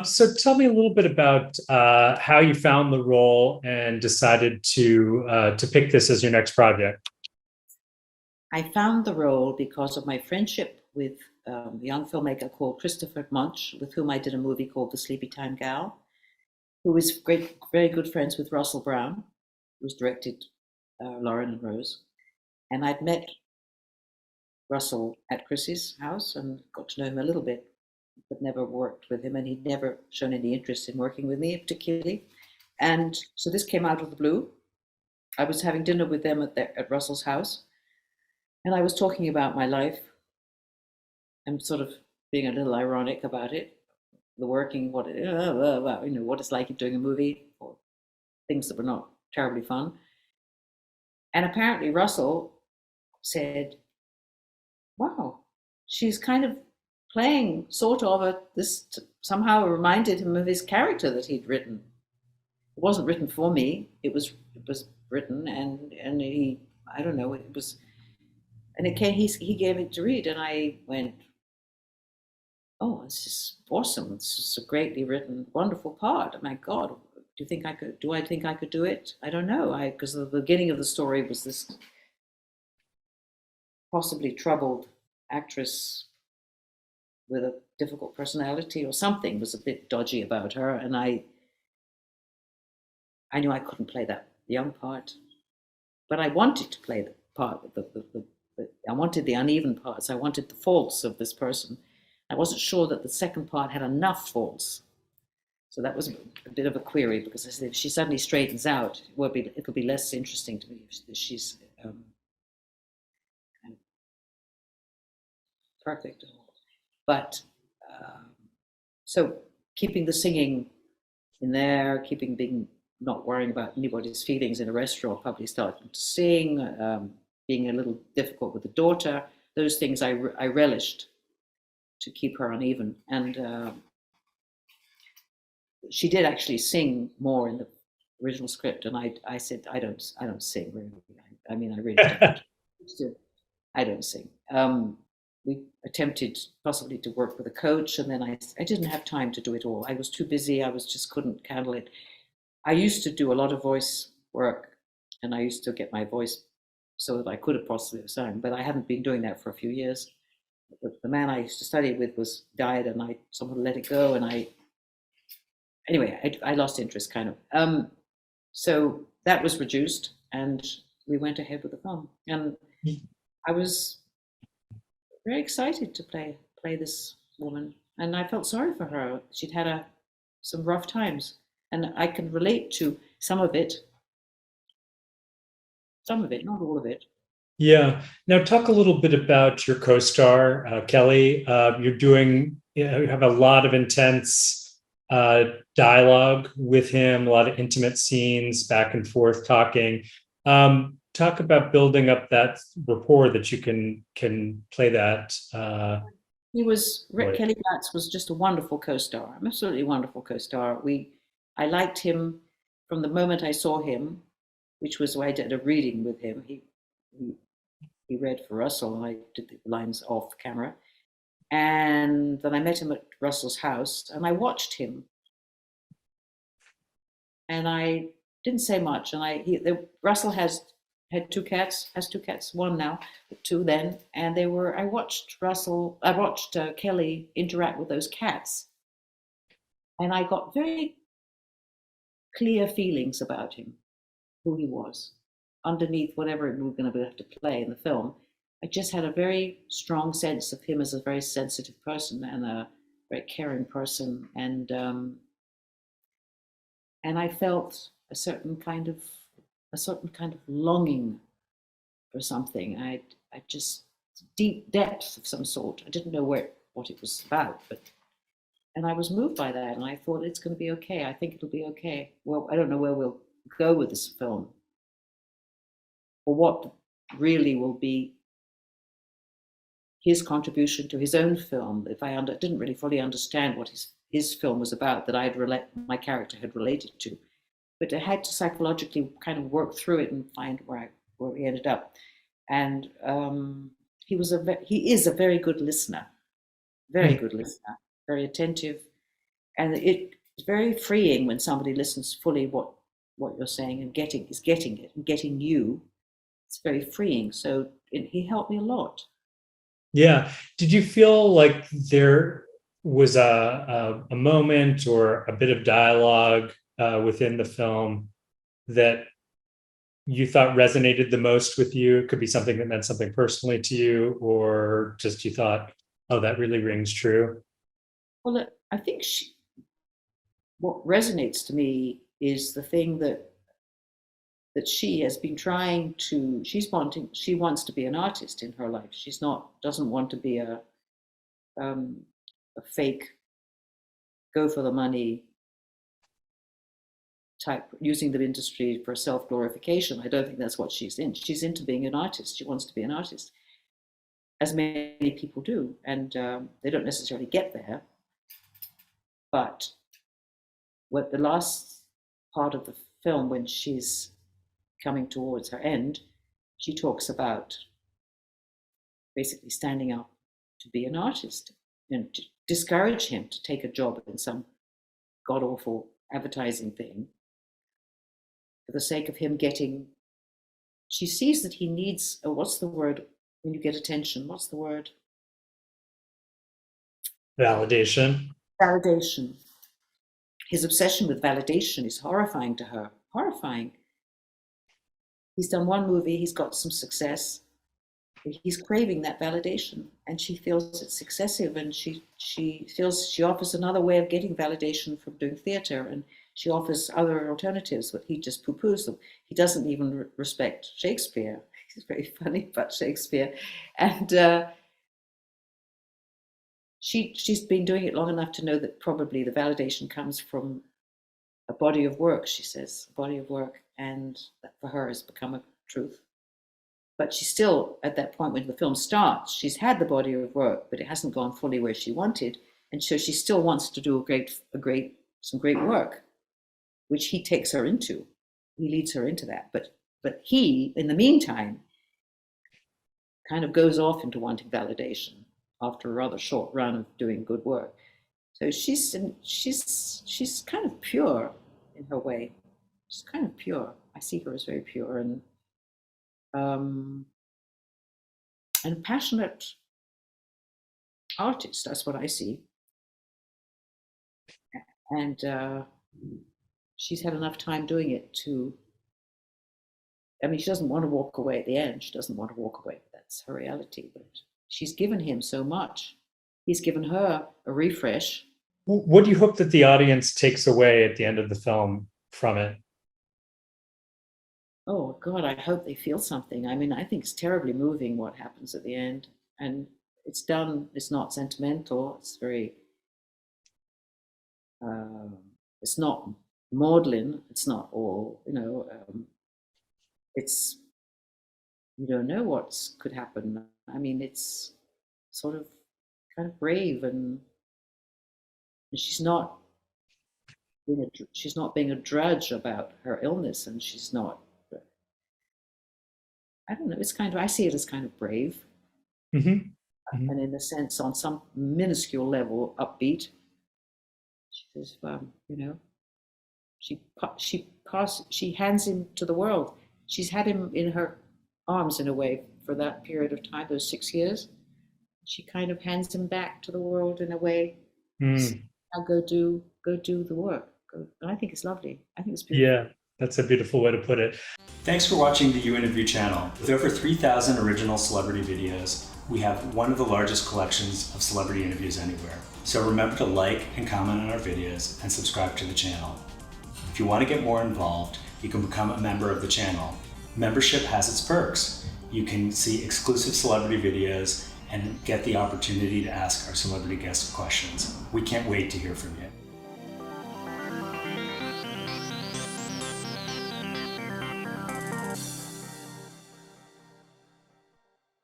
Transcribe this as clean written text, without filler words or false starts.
So tell me a little bit about how you found the role and decided to pick this as your next project. I found the role because of my friendship with a young filmmaker called Christopher Munch, with whom I did a movie called The Sleepy Time Gal, who was very good friends with Russell Brown, who's directed Loren Rose. And I'd met Russell at Chrissy's house and got to know him a little bit, but never worked with him, and he'd never shown any interest in working with me particularly. And so this came out of the blue. I was having dinner with them at Russell's house, and I was talking about my life and sort of being a little ironic about it, the working, what it's like doing a movie, or things that were not terribly fun. And apparently Russell said, "Wow, she's kind of playing sort of this." Somehow reminded him of his character that he'd written. It wasn't written for me. It was written, and he, I don't know, it was, and it came. He gave it to read, and I went, "Oh, this is awesome! This is a greatly written, wonderful part. Oh my God, do you think I could? Do I think I could do it? I don't know. Because the beginning of the story was this possibly troubled actress with a difficult personality, or something was a bit dodgy about her, and I knew I couldn't play that young part, but I wanted to play the part. I wanted the uneven parts. I wanted the faults of this person. I wasn't sure that the second part had enough faults, so that was a bit of a query, because I said if she suddenly straightens out, it'll be less interesting to me if she's kind of perfect. But so keeping the singing in there, not worrying about anybody's feelings in a restaurant, probably starting to sing, being a little difficult with the daughter, those things I relished to keep her uneven. And she did actually sing more in the original script, and I said I don't sing really. I mean, I really don't. I don't sing. We attempted possibly to work with a coach, and then I didn't have time to do it all. I was too busy. I just couldn't handle it. I used to do a lot of voice work, and I used to get my voice so that I could have possibly sung, but I hadn't been doing that for a few years. The man I used to study with died, and I somehow let it go, and I lost interest kind of. So that was reduced, and we went ahead with the film, and I was very excited to play this woman, and I felt sorry for her. She'd had some rough times, and I can relate to some of it, not all of it. Yeah. Now talk a little bit about your co-star, Kelly. You have a lot of intense dialogue with him, a lot of intimate scenes, back and forth talking. Talk about building up that rapport that you can play that. Kelly Batts was just a wonderful co-star, absolutely wonderful co-star. I liked him from the moment I saw him, which was why I did a reading with him. He read for Russell, and I did the lines off camera. And then I met him at Russell's house, and I watched him. And I didn't say much. And Russell has two cats, one now, but two then. And I watched Kelly interact with those cats. And I got very clear feelings about him, who he was, underneath whatever we were going to have to play in the film. I just had a very strong sense of him as a very sensitive person and a very caring person, and I felt a certain kind of longing for something. I just deep depth of some sort. I didn't know what it was about, and I was moved by that, and I thought it's going to be okay. I think it'll be okay. Well, I don't know where we'll go with this film, or what really will be his contribution to his own film. If I didn't really fully understand what his film was about, that my character had related to, but I had to psychologically kind of work through it and find where we ended up. And he is a very good listener, very attentive, And it's very freeing when somebody listens fully what you're saying and getting it and getting you. It's very freeing. So he helped me a lot. Yeah. Did you feel like there was a moment or a bit of dialogue within the film that you thought resonated the most with you? It could be something that meant something personally to you, or just you thought, oh, that really rings true. Well, I think what resonates to me is the thing that she has been trying to. She wants to be an artist in her life. Doesn't want to be a fake, go for the money type, using the industry for self-glorification. I don't think that's what she's in. She's into being an artist. She wants to be an artist, as many people do, and they don't necessarily get there. But what the last part of the film, when she's coming towards her end, she talks about basically standing up to be an artist and to discourage him to take a job in some god-awful advertising thing for the sake of him getting. She sees that he needs, what's the word when you get attention? What's the word? Validation. Validation. His obsession with validation is horrifying to her. Horrifying. He's done one movie, he's got some success. He's craving that validation, and she feels it's excessive, and she feels she offers another way of getting validation from doing theatre, and she offers other alternatives, but he just poo-poos them. He doesn't even respect Shakespeare. He's very funny about Shakespeare. And she's been doing it long enough to know that probably the validation comes from a body of work, she says, a body of work, and that for her has become a truth. But she's still, at that point when the film starts, she's had the body of work, but it hasn't gone fully where she wanted. And so she still wants to do some great work, which he takes her into. He leads her into that. But he, in the meantime, kind of goes off into wanting validation after a rather short run of doing good work. So she's kind of pure in her way. She's kind of pure. I see her as very pure and a passionate artist. That's what I see. And she's had enough time doing it to. I mean, she doesn't want to walk away at the end. She doesn't want to walk away. That's her reality. But she's given him so much. He's given her a refresh. What do you hope that the audience takes away at the end of the film from it? Oh, God, I hope they feel something. I mean, I think it's terribly moving what happens at the end. And it's not sentimental. It's very, it's not maudlin. It's not all, it's, you don't know what could happen. I mean, it's sort of kind of brave, and she's not being a drudge about her illness, and she's not. I don't know. It's kind of, I see it as kind of brave, and in a sense, on some minuscule level, upbeat. She says, she hands him to the world. She's had him in her arms in a way for that period of time, those 6 years. She kind of hands him back to the world in a way. Now go do the work. And I think it's lovely. I think it's beautiful. Yeah, that's a beautiful way to put it. Thanks for watching the You Interview channel. With over 3,000 original celebrity videos, we have one of the largest collections of celebrity interviews anywhere. So remember to like and comment on our videos and subscribe to the channel. If you want to get more involved, you can become a member of the channel. Membership has its perks. You can see exclusive celebrity videos and get the opportunity to ask our celebrity guests questions. We can't wait to hear from you.